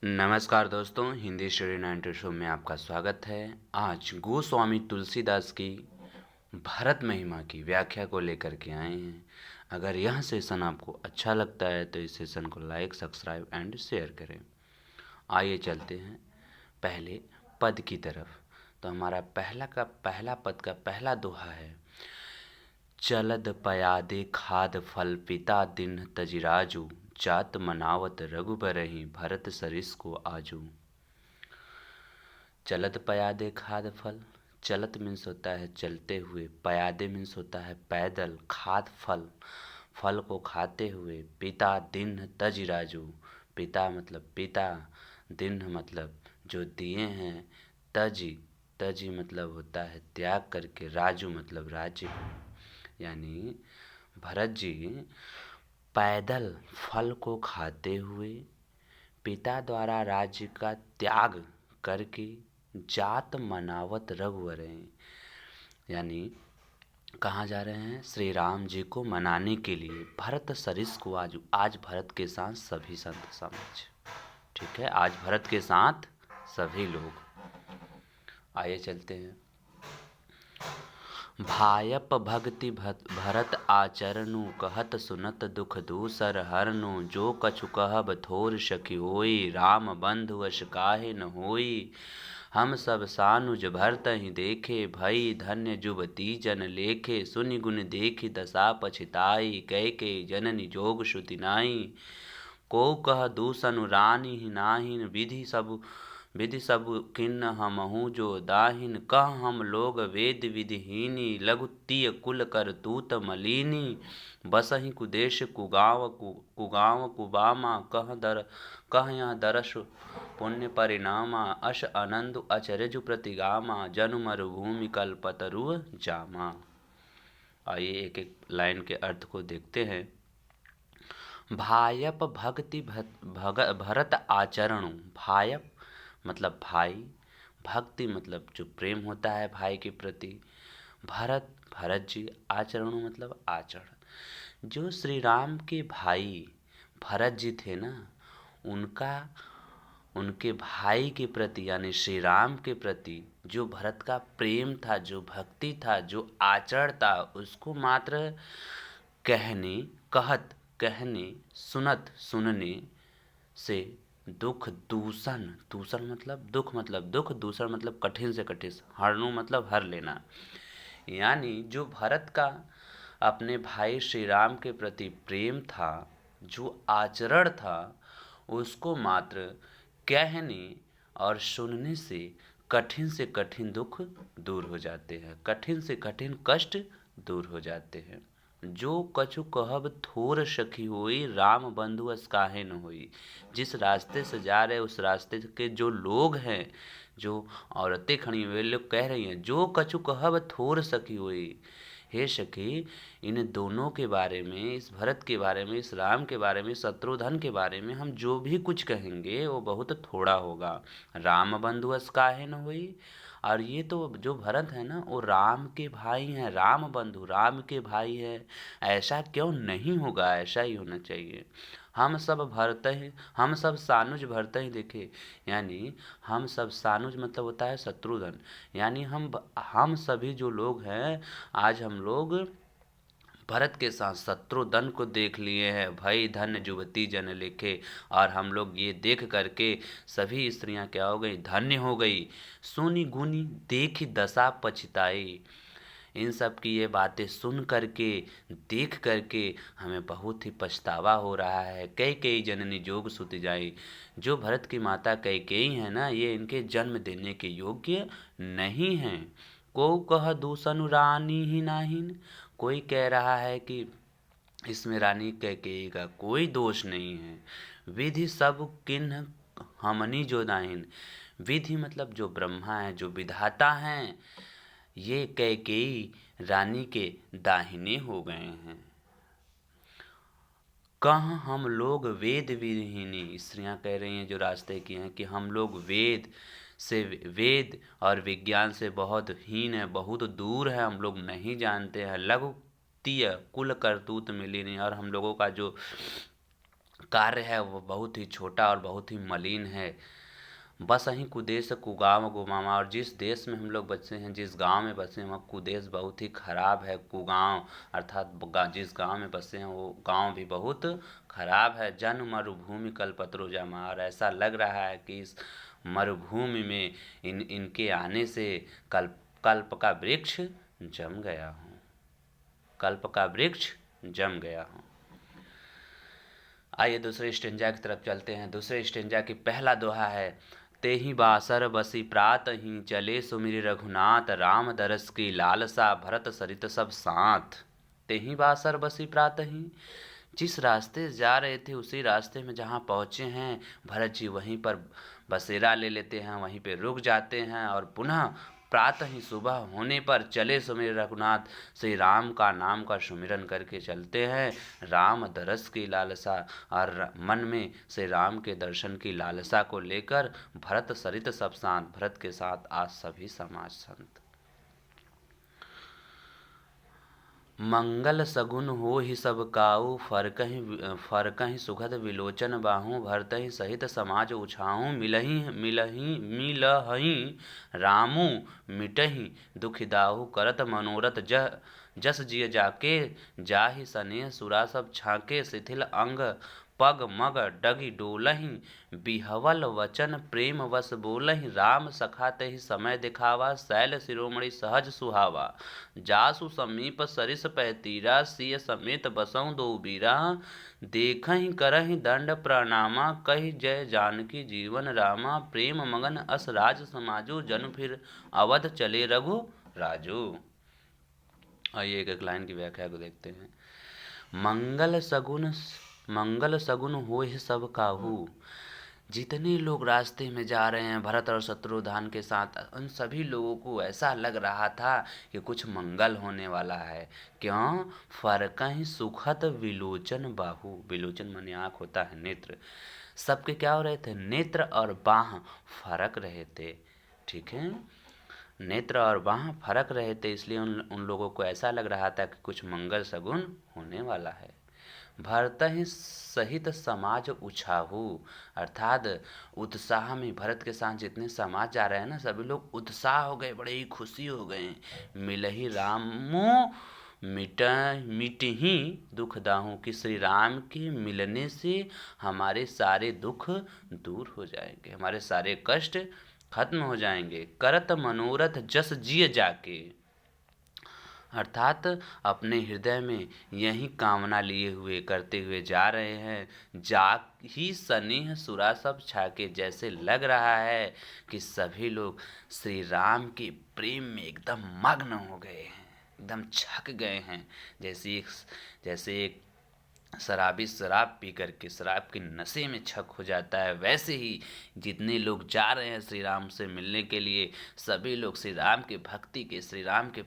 नमस्कार दोस्तों, Hindi study 90 show में आपका स्वागत है। आज गोस्वामी तुलसीदास की भरत महिमा की व्याख्या को लेकर के आए हैं। अगर यह सेशन आपको अच्छा लगता है तो इस सेशन को लाइक, सब्सक्राइब एंड शेयर करें। आइए चलते हैं पहले पद की तरफ। तो हमारा पहला पद का पहला दोहा है। चलद पयादे खाद फल पिता दिन तजिराजू, जात मनावत रघुबरहि भरत सरिस को आजू। चलत पयादे खाद फल, चलत मीन्स होता है चलते हुए, पयादे मीन्स होता है पैदल, खाद फल, फल को खाते हुए, पिता दिन तजिराजू, पिता मतलब पिता, दिन मतलब जो दिए हैं, तजी, तजी मतलब होता है त्याग करके, राजू मतलब राज्य को। यानी भरत जी पैदल फल को खाते हुए, पिता द्वारा राज्य का त्याग करके, जात मनावत रघुवर हैं, यानी कहाँ जा रहे हैं? श्री राम जी को मनाने के लिए। भरत सरिस को आजू, आज भरत के साथ सभी संत समाज, ठीक है, आज भरत के साथ सभी लोग। आइए चलते हैं। भायप भक्ति भरत आचरणु, कहत सुनत दुख दूसर हरनु, जो कछु कहब थोर सखी होई, राम बंधु अस काहे न होई। हम सब सानुज भरत ही देखे, भई धन्य जुबती जन लेखे, सुनि गुण देखी दशा पछिताई, के जननी जोग श्रुति नाई। को कह दूसनु रानी नाहिन, विधि सब किन्न हमहु जो दाहिन, कह हम लोग वेद विधिहीनी, लघु तिय कुल कर तूत मलिनी। बसहि कुदेश कुगांव कुबामा, कह यह दरस पुण्य परिणामा, अश आनंद अचरज प्रतिगामा, जनु मरुभूमि कल्पतरु जामा। आइए एक एक लाइन के अर्थ को देखते हैं। भायप भक्ति भरत आचरणु, भायप मतलब भाई, भक्ति मतलब जो प्रेम होता है भाई के प्रति, भरत जी, आचरणु मतलब आचरण। जो श्री राम के भाई भरत जी थे ना, उनके भाई के प्रति यानी श्री राम के प्रति जो भरत का प्रेम था, जो भक्ति था, जो आचरण था, उसको मात्र कहने सुनने से दुख दूषण मतलब दुख, दूषण मतलब कठिन से कठिन, हरनु मतलब हर लेना। यानी जो भरत का अपने भाई श्री राम के प्रति प्रेम था, जो आचरण था, उसको मात्र कहने और सुनने से कठिन दुख दूर हो जाते हैं, कठिन से कठिन कष्ट दूर हो जाते हैं। जो कछु कहब थोर सखी होई, राम बंधु अस काहे न होई। जिस रास्ते से जा रहे उस रास्ते के जो लोग हैं, जो औरतें खड़ी हुई, वे लोग कह रही हैं, जो कछु कहब थोर सखी होई। हे सखी, इन दोनों के बारे में, इस भरत के बारे में, इस राम के बारे में, शत्रुघ्न के बारे में हम जो भी कुछ कहेंगे वो बहुत थोड़ा होगा। राम बंधु अस काहे न होई। और ये तो जो भरत है ना, वो राम के भाई हैं, राम बंधु, राम के भाई हैं। ऐसा क्यों नहीं होगा? ऐसा ही होना चाहिए। हम सब सानुज भरत ही देखे, यानी हम सब सानुज मतलब होता है शत्रुघ्न, यानी हम सभी जो लोग हैं, आज हम लोग भरत के साथ शत्रुघ्न को देख लिए हैं। भई धन्य जुवती जन लेखे, और हम लोग ये देख करके सभी स्त्रियां क्या हो गई? धन्य हो गई। सुनी गुनी देखी दशा पछताई, इन सब की ये बातें सुन करके, देख करके हमें बहुत ही पछतावा हो रहा है। कई जननी जोग सुत जाई, जो भरत की माता कई है ना, ये इनके जन्म देने के योग्य नहीं हैं। को कह दूसनु रानी ही नाहिन, कोई कह रहा है कि इसमें रानी कैकेयी का कोई दोष नहीं है। विधि सब किन्ह हमनी जो दाहिन, विधि मतलब जो ब्रह्मा है, जो विधाता हैं, ये कैकेयी रानी के दाहिने हो गए हैं। कहाँ हम लोग वेद विहीनी, स्त्रियां कह रही हैं जो रास्ते की हैं, कि हम लोग वेद और विज्ञान से बहुत हीन है, बहुत दूर है, हम लोग नहीं जानते हैं। लघु तिय कुल करतूत मिली नहीं, और हम लोगों का जो कार्य है वो बहुत ही छोटा और बहुत ही मलिन है। बस यहीं कुदेश कुगांव गुमामा, और जिस देश में हम लोग बसे हैं, जिस गांव में बसे हैं, वह कुदेश बहुत ही खराब है। कुगांव अर्थात जिस गांव में बसे हैं वो गांव भी बहुत खराब है। जन मरुभूमि कल्पतरु जामा, और ऐसा लग रहा है कि इस मरुभूमि में इनके आने से कल्प कल्प का वृक्ष जम गया हूँ, कल्प का वृक्ष जम गया हूँ। आइए दूसरे स्टेंजा की तरफ चलते हैं। दूसरे स्टेंजा की पहला दोहा है, तेहि बासर बसी प्रात ही चले सुमिर रघुनाथ, राम दरस की लालसा भरत सरित सब साथ। तेहि बासर बसी प्रात ही, जिस रास्ते से जा रहे थे उसी रास्ते में जहाँ पहुँचे हैं भरत जी वहीं पर बसेरा ले लेते हैं, वहीं पे रुक जाते हैं और पुनः प्रातः ही सुबह होने पर चले सुमिर रघुनाथ, श्री राम का नाम का सुमिरन करके चलते हैं। राम दरस की लालसा, और मन में श्री राम के दर्शन की लालसा को लेकर भरत सरित सब शांत, भरत के साथ आज सभी समाज संत। मंगल सगुन हो ही सब काऊ, फरकहि सुखद विलोचन बाहु, भरतहि सहित समाज उछाऊं, मिलहि रामू मिटहि दुख दाहु, करत मनोरथ जस जिय जाके, जाहि सनेह सुरा सब छाके, शिथिल अंग पग मग डगी डोलहि, बिहवल वचन प्रेम वस बोलहि, राम सखा तहि समय दिखावा, शैल शिरोमणि सहज सुहावा, जासु समीप सरिस पैतीरा, सिय समेत बसऊं दो बीरा, देखहि करहि दंड प्रणामा, कहि जय जानकी जीवन रामा, प्रेम मगन अस राज समाजो, जन फिर अवध चले रघु राजू। आइए एक लाइन की व्याख्या को देखते हैं। मंगल सगुन होहि सब काहू, जितने लोग रास्ते में जा रहे हैं भरत और शत्रुघ्न के साथ, उन सभी लोगों को ऐसा लग रहा था कि कुछ मंगल होने वाला है। क्यों? फरकहि सुखद विलोचन बाहु, विलोचन माने आँख होता है, नेत्र। सबके क्या हो रहे थे? नेत्र और बाह फरक रहे थे। ठीक है, नेत्र और बाह फरक रहे थे, इसलिए उन लोगों को ऐसा लग रहा था कि कुछ मंगल सगुन होने वाला है। भरतहि सहित समाज उछाहू, अर्थात उत्साह में भरत के साथ जितने समाज जा रहे हैं ना, सभी लोग उत्साह हो गए, बड़े ही खुशी हो गए। मिलहि रामो मिटहि दुख दाहू, कि श्री राम के मिलने से हमारे सारे दुख दूर हो जाएंगे, हमारे सारे कष्ट खत्म हो जाएंगे। करत मनोरथ जस जिय जाके, अर्थात अपने हृदय में यही कामना लिए हुए करते हुए जा रहे हैं। जा ही स्नेह सुरा सब छाके, जैसे लग रहा है कि सभी लोग श्री राम के प्रेम में एकदम मग्न हो गए हैं, एकदम छक गए हैं। जैसे एक शराबी शराब पी करके शराब के नशे में छक हो जाता है, वैसे ही जितने लोग जा रहे हैं श्री राम से मिलने के लिए, सभी लोग श्री राम के भक्ति के, श्री राम के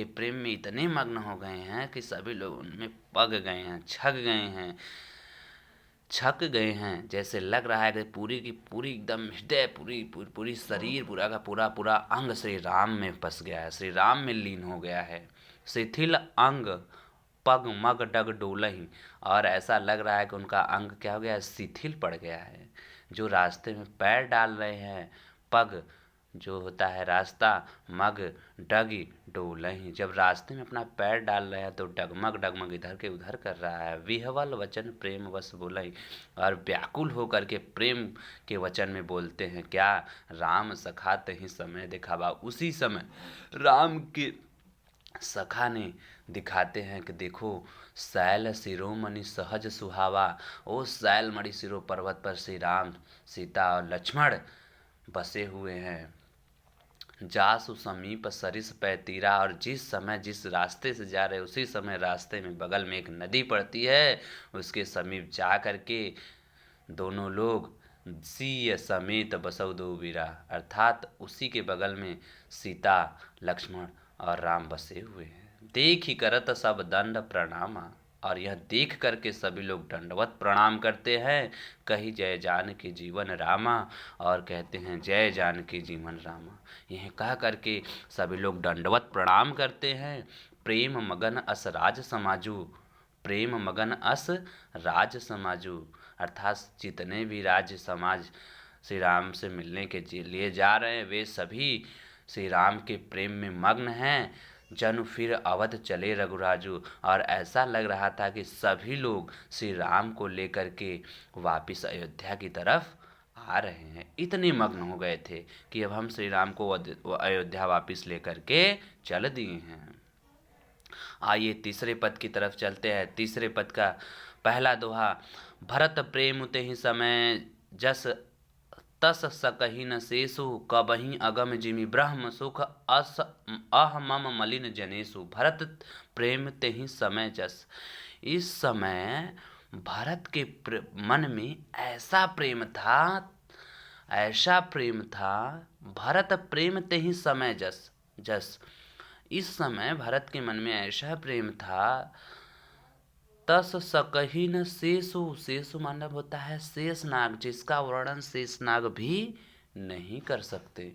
प्रेम में इतने मग्न हो गए हैं कि सभी लोग उनमें पग गए हैं, छक गए हैं। जैसे लग रहा है कि पूरी की पूरी एकदम हृदय, पूरी शरीर, पूरा का पूरा अंग श्री राम में बस गया है, श्री राम में लीन हो गया है। शिथिल अंग पग मग डग डोलहि, और ऐसा लग रहा है कि उनका अंग क्या हो गया है? शिथिल पड़ गया है। जो रास्ते में पैर डाल रहे हैं, पग जो होता है रास्ता, मग डगी डोलहि, जब रास्ते में अपना पैर डाल रहे हैं तो डगमग इधर के उधर कर रहा है। विहवल वचन प्रेम वश बोलहि, और व्याकुल होकर के प्रेम के वचन में बोलते हैं क्या? राम सखा तहि समय दिखावा, उसी समय राम के सखा ने दिखाते हैं कि देखो, शैल शिरोमणि सहज सुहावा, ओ शैलमणि शिरो पर्वत पर श्री राम, सीता और लक्ष्मण बसे हुए हैं। जासु समीप सरिस पैतीरा, और जिस समय जिस रास्ते से जा रहे उसी समय रास्ते में बगल में एक नदी पड़ती है, उसके समीप जा करके दोनों लोग सिय समेत बसौ दो बीरा, अर्थात उसी के बगल में सीता, लक्ष्मण और राम बसे हुए हैं। देख ही करत सब दंड प्रणामा, और यह देख करके सभी लोग दंडवत प्रणाम करते हैं। कही जय जानकी जीवन रामा, और कहते हैं जय जानकी जीवन रामा। यह कह करके सभी लोग दंडवत प्रणाम करते हैं। प्रेम मगन असराज समाजू, प्रेम मगन अस राज समाजू, अर्थात जितने भी राज्य समाज श्री राम से मिलने के लिए जा रहे हैं वे सभी श्री राम के प्रेम में मग्न हैं। जनु फिर अवध चले रघुराजू, और ऐसा लग रहा था कि सभी लोग श्री राम को लेकर के वापिस अयोध्या की तरफ आ रहे हैं। इतने मग्न हो गए थे कि अब हम श्री राम को अयोध्या वापिस लेकर के चल दिए हैं। आइए तीसरे पद की तरफ चलते हैं। तीसरे पद का पहला दोहा। भरत प्रेम तेहि समय जस तस सकहि न शेषु, कबहि अगम जिमि ब्रह्म सुख अस अह मम मलिन जनेषु। भरत प्रेम तेहि समय जस, इस समय भरत के मन में ऐसा प्रेम था, ऐसा प्रेम था। भरत प्रेम तेहि समय जस, जस इस समय भरत के मन में ऐसा प्रेम था। तस सकहि न शेषु, शेषु मतलब होता है शेषनाग, जिसका वर्णन शेषनाग भी नहीं कर सकते।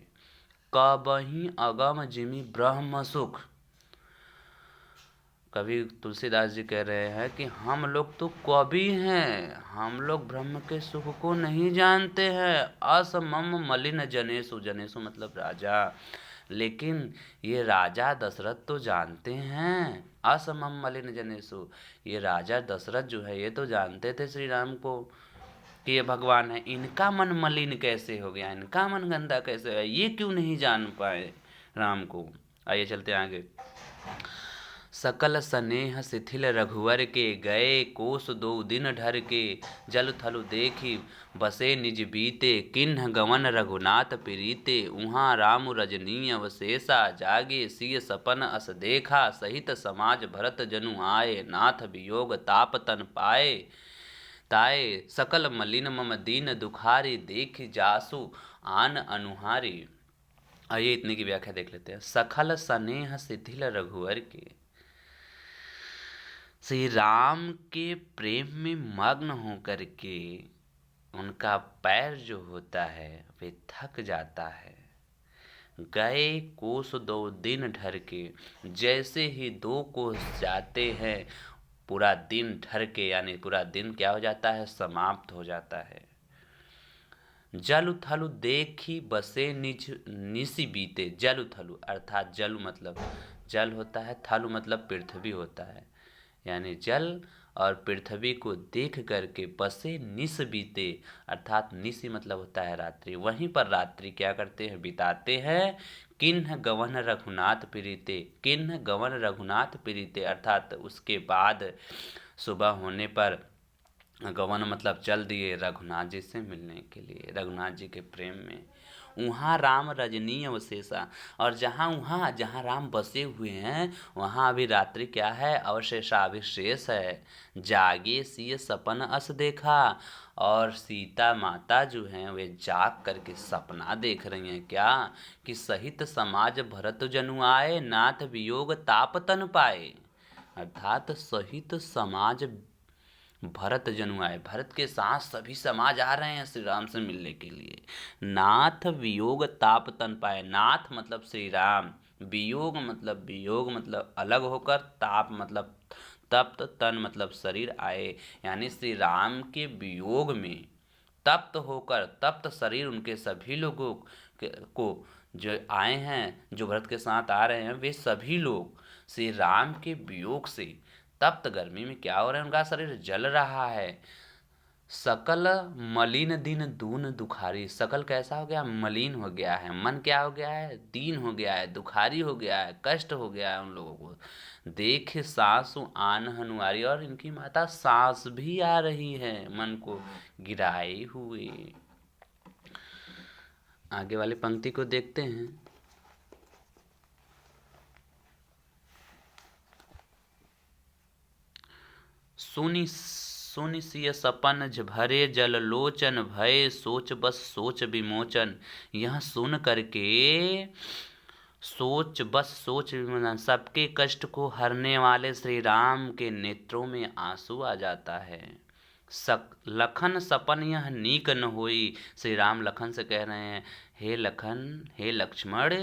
कबहि अगम जिमि ब्रह्म सुख, कवि तुलसीदास जी कह रहे हैं कि हम लोग तो कवि हैं, हम लोग ब्रह्म के सुख को नहीं जानते हैं। असमम मलिन जनेषु, जनेषु मतलब राजा, लेकिन ये राजा दशरथ तो जानते हैं। असमम मलिन जनेषु, ये राजा दशरथ जो है ये तो जानते थे श्री राम को कि ये भगवान है। इनका मन मलिन कैसे हो गया, इनका मन गंदा कैसे हो गया, ये क्यों नहीं जान पाए राम को। आइए चलते आगे। सकल स्नेह शिथिल रघुवर के, गए कोस दो दिन ढर के। जल थलु देखी बसे निज बीते, किन्ह गवन रघुनाथ प्रीते। उहाँ राम रजनीय अवशेषा, जागे सिय सपन अस देखा। सहित समाज भरत जनु आए, नाथ वियोग ताप तन पाए। ताए सकल मलिन मम दीन दुखारी, देख जासु आन अनुहारी। आइए इतने की व्याख्या देख लेते हैं। सकल स्नेह शिथिल रघुवर के, श्री राम के प्रेम में मग्न होकर के उनका पैर जो होता है वे थक जाता है। गए कोस दो दिन ढर के, जैसे ही 2 कोस जाते हैं पूरा दिन ढर के, यानी पूरा दिन क्या हो जाता है, समाप्त हो जाता है। जलु थलु देखी बसे निज निसी बीते। जलु थलु अर्थात जलु मतलब जल होता है, थलु मतलब पृथ्वी होता है, यानी जल और पृथ्वी को देख करके बसे निस बीते, अर्थात निसी मतलब होता है रात्रि, वहीं पर रात्रि क्या करते हैं, बिताते हैं। किन्ह गवन रघुनाथ प्रीते, किन्ह गवन रघुनाथ प्रीते अर्थात उसके बाद सुबह होने पर गवन मतलब चल दिए रघुनाथ जी से मिलने के लिए, रघुनाथ जी के प्रेम में। वहाँ राम रजनी अवशेषा, और जहाँ राम बसे हुए हैं वहाँ अभी रात्रि क्या है, अवशेषा अविशेष है। जागे सिय सपन अस देखा, और सीता माता जो हैं वे जाग करके सपना देख रही हैं क्या, कि सहित समाज भरत जनु आए, नाथ वियोग ताप तन पाए। अर्थात सहित समाज भरत जनु आए, भरत के साथ सभी समाज आ रहे हैं श्री राम से मिलने के लिए। नाथ वियोग ताप तन पाए, नाथ मतलब श्री राम, वियोग मतलब अलग होकर, ताप मतलब तप्त, तन मतलब शरीर आए, यानी श्री राम के वियोग में तप्त होकर, तप्त शरीर उनके सभी लोगों को जो आए हैं, जो भरत के साथ आ रहे हैं, वे सभी लोग श्री राम के वियोग से तप्त गर्मी में क्या हो रहा है, उनका शरीर जल रहा है। सकल मलिन दिन दून दुखारी, सकल कैसा हो गया, मलिन हो गया है, मन क्या हो गया है, दीन हो गया है, दुखारी हो गया है, कष्ट हो गया है उन लोगों को। देख सासु आन हनुआरी, और इनकी माता सांस भी आ रही है मन को गिराए हुए। आगे वाली पंक्ति को देखते हैं। सुनि सिय सपन भरे जल लोचन, भय सोच बस सोच विमोचन। यह सुन करके सोच बस सोच विमोचन, सबके कष्ट को हरने वाले श्री राम के नेत्रों में आंसू आ जाता है। लखन सपन यह नीक न होई। श्री राम लखन से कह रहे हैं, हे लखन, हे लक्ष्मण,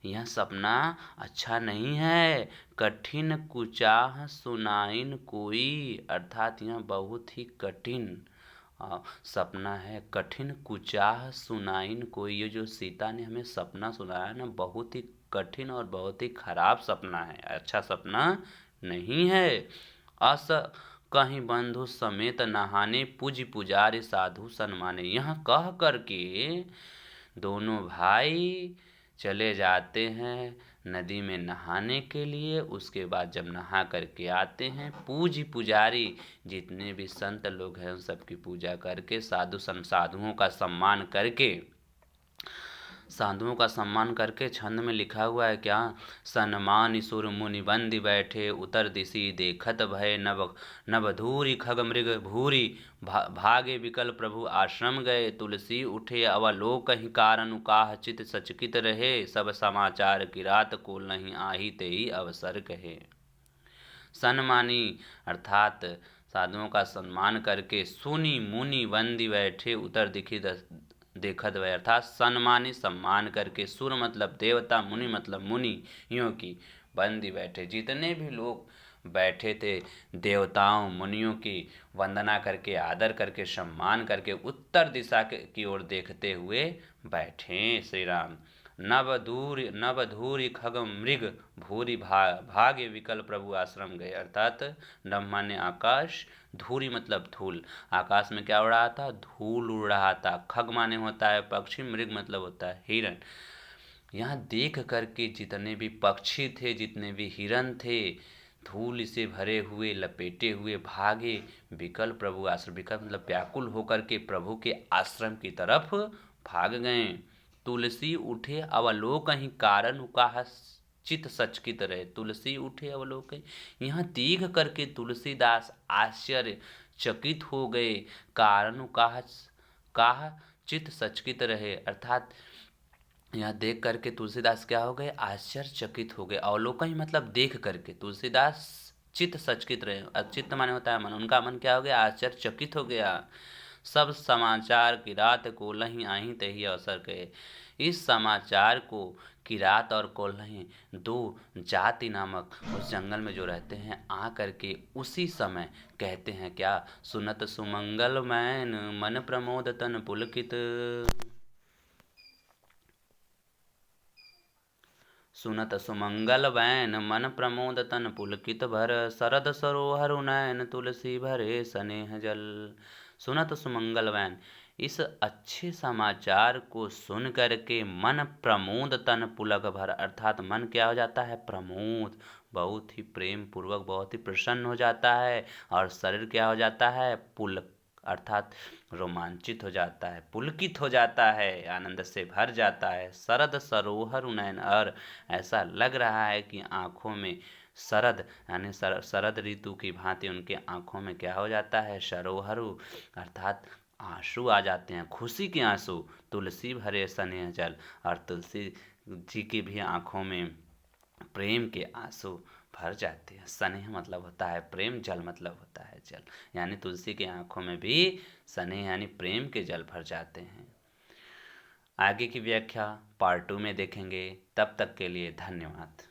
यह सपना अच्छा नहीं है। कठिन कुचाह सुनाइन कोई, अर्थात यह बहुत ही कठिन सपना है। कठिन कुचाह सुनाइन कोई, ये जो सीता ने हमें सपना सुनाया ना, बहुत ही कठिन और बहुत ही खराब सपना है, अच्छा सपना नहीं है। अस कहीं बंधु समेत नहाने, पूज पुजारी साधु सन्माने। यह कह करके दोनों भाई चले जाते हैं नदी में नहाने के लिए। उसके बाद जब नहा करके आते हैं, पूज पुजारी जितने भी संत लोग हैं उन सबकी पूजा करके, साधुओं का सम्मान करके, साधुओं का सम्मान करके, छंद में लिखा हुआ है क्या, सन्मान सुर मुनि बंदी बैठे, उतर दिशि देखत भय नभधूरी खग मृग भूरी, भागे विकल प्रभु आश्रम गए, तुलसी उठे अवलोक ही कारण काह, चित सचकित रहे, सब समाचार की रात को नहीं आही ते ही अवसर कहे। सन्मानी अर्थात साधुओं का सम्मान करके, सुनी मुनि बंदी बैठे, उतर दिखी देखत वह, अर्थात सन्मानी सम्मान करके, सुर मतलब देवता, मुनि मतलब मुनि, यों की बंदी बैठे, जितने भी लोग बैठे थे देवताओं मुनियों की वंदना करके, आदर करके, सम्मान करके, उत्तर दिशा की ओर देखते हुए बैठे श्री राम। नवधूरी खग मृग भूरी भाग्य विकल प्रभु आश्रम गए, अर्थात नभ माने आकाश, धूरी मतलब धूल, आकाश में क्या उड़ रहा था, धूल उड़ रहा था। खग माने होता है पक्षी, मृग मतलब होता है हिरण। यहाँ देख करके जितने भी पक्षी थे, जितने भी हिरण थे, धूल से भरे हुए, लपेटे हुए भागे विकल प्रभु आश्रम, विकल मतलब व्याकुल होकर के प्रभु के आश्रम की तरफ भाग गए। तुलसी उठे अवलोक ही कारण उकाह, चित सचकित रहे। तुलसी उठे अवलोक, यहाँ देख करके तुलसीदास आश्चर्य चकित हो गए, कारण काह चित सचकित रहे, अर्थात यहाँ देख करके तुलसीदास क्या हो गए, आश्चर्यचकित हो गए। अवलोकन ही मतलब देख करके, तुलसीदास चित्त सचकित रहे, चित्त माने होता है मन, उनका मन क्या हो गया, आश्चर्यचकित हो गया। सब समाचार की रात को लही आही तही अवसर कहे। इस समाचार को किरात और कोल्ही दो जाति नामक उस जंगल में जो रहते हैं आ करके उसी समय कहते हैं क्या, सुनत सुमंगल मैन मन प्रमोद तन पुलकित, सुनत सुमंगल वैन मन प्रमोद तन पुलकित भर, शरद सरोहर नयन तुलसी भरे स्नेह जल। सुनत सुमंगल वैन, इस अच्छे समाचार को सुन करके मन प्रमोद तन पुलक भर, अर्थात मन क्या हो जाता है, प्रमोद, बहुत ही प्रेम पूर्वक, बहुत ही प्रसन्न हो जाता है, और शरीर क्या हो जाता है, पुलक अर्थात रोमांचित हो जाता है, पुलकित हो जाता है, आनंद से भर जाता है। शरद सरोहर नयन, और ऐसा लग रहा है कि आँखों में शरद यानी शरद ऋतु की भांति उनके आँखों में क्या हो जाता है, सरोहरु अर्थात आंसू आ जाते हैं, खुशी के आंसू। तुलसी भरे स्नेह जल, और तुलसी जी की भी आँखों में प्रेम के आंसू भर जाते हैं। स्नेह मतलब होता है प्रेम, जल मतलब होता है जल, यानी तुलसी की आंखों में भी स्नेह यानी प्रेम के जल भर जाते हैं। आगे की व्याख्या पार्ट 2 में देखेंगे। तब तक के लिए धन्यवाद।